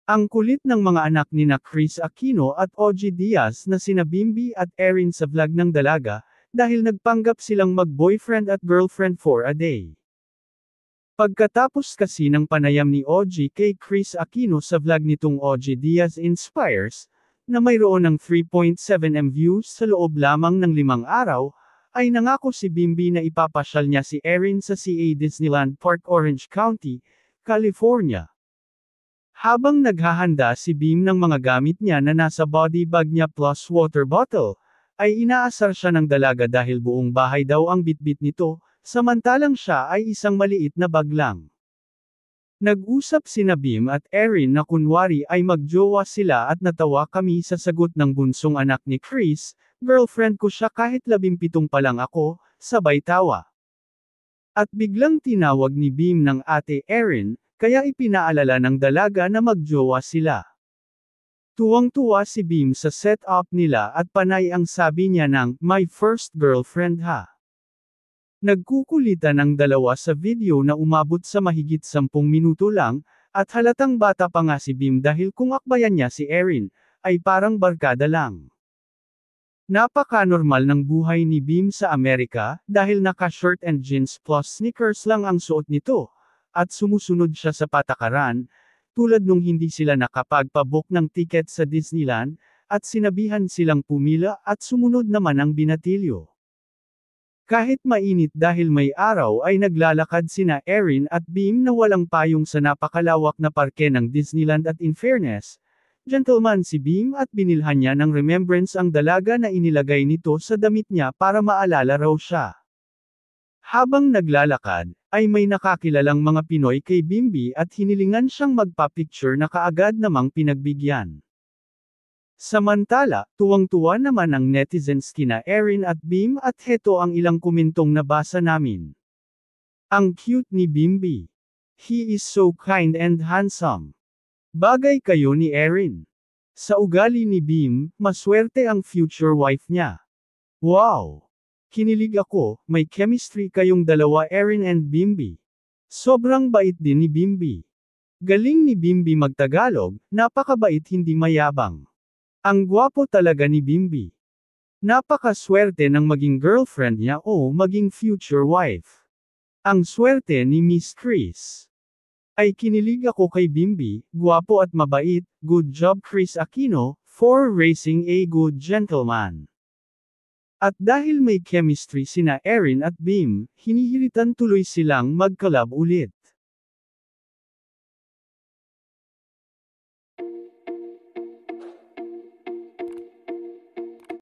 Ang kulit ng mga anak nina Chris Aquino at Ogie Diaz na sina Bimby at Erin sa vlog ng dalaga, dahil nagpanggap silang mag-boyfriend at girlfriend for a day. Pagkatapos kasi ng panayam ni Ogie kay Chris Aquino sa vlog nitong Ogie Diaz Inspires, na mayroon ng 3.7M views sa loob lamang ng 5 araw, ay nangako si Bimby na ipapasyal niya si Erin sa CA Disneyland Park Orange County, California. Habang naghahanda si Bim ng mga gamit niya na nasa body bag niya plus water bottle, ay inaasar siya ng dalaga dahil buong bahay daw ang bitbit nito, samantalang siya ay isang maliit na bag lang. Nag-usap sina Bim at Erin na kunwari ay magjowa sila at natawa kami sa sagot ng bunsong anak ni Chris, "Girlfriend ko siya kahit 17 pa lang ako," sabay tawa. At biglang tinawag ni Bim ng ate Erin, kaya ipinaalala ng dalaga na magjowa sila. Tuwang-tuwa si Bim sa set-up nila at panay ang sabi niya ng, "My first girlfriend ha." Nagkukulitan ang dalawa sa video na umabot sa mahigit 10 minuto lang, at halatang bata pa nga si Bim dahil kung akbayan niya si Erin, ay parang barkada lang. Napaka-normal ng buhay ni Bim sa Amerika, dahil naka-shirt and jeans plus sneakers lang ang suot nito, at sumusunod siya sa patakaran, tulad nung hindi sila nakapagpabook ng tiket sa Disneyland, at sinabihan silang pumila at sumunod naman ang binatilyo. Kahit mainit dahil may araw ay naglalakad sina Erin at Bim na walang payong sa napakalawak na parke ng Disneyland at in fairness, gentleman si Bim at binilhan niya ng remembrance ang dalaga na inilagay nito sa damit niya para maalala raw siya. Habang naglalakad, ay may nakakilalang mga Pinoy kay Bimby at hinilingan siyang magpa-picture na kaagad namang pinagbigyan. Samantala, tuwang-tuwa naman ang netizens kina Erin at Bim at heto ang ilang komentong nabasa namin. "Ang cute ni Bimby. He is so kind and handsome. Bagay kayo ni Erin. Sa ugali ni Bim, maswerte ang future wife niya. Wow! Kinilig ako, may chemistry kayong dalawa Erin and Bimby. Sobrang bait din ni Bimby. Galing ni Bimby magtagalog, napakabait hindi mayabang. Ang gwapo talaga ni Bimby. Napakaswerte ng maging girlfriend niya o maging future wife. Ang swerte ni Miss Chris. Ay kinilig ako kay Bimby, gwapo at mabait, good job Chris Aquino, for raising a good gentleman." At dahil may chemistry sina Erin at Bim, hinihilitan tuloy silang mag-collab ulit.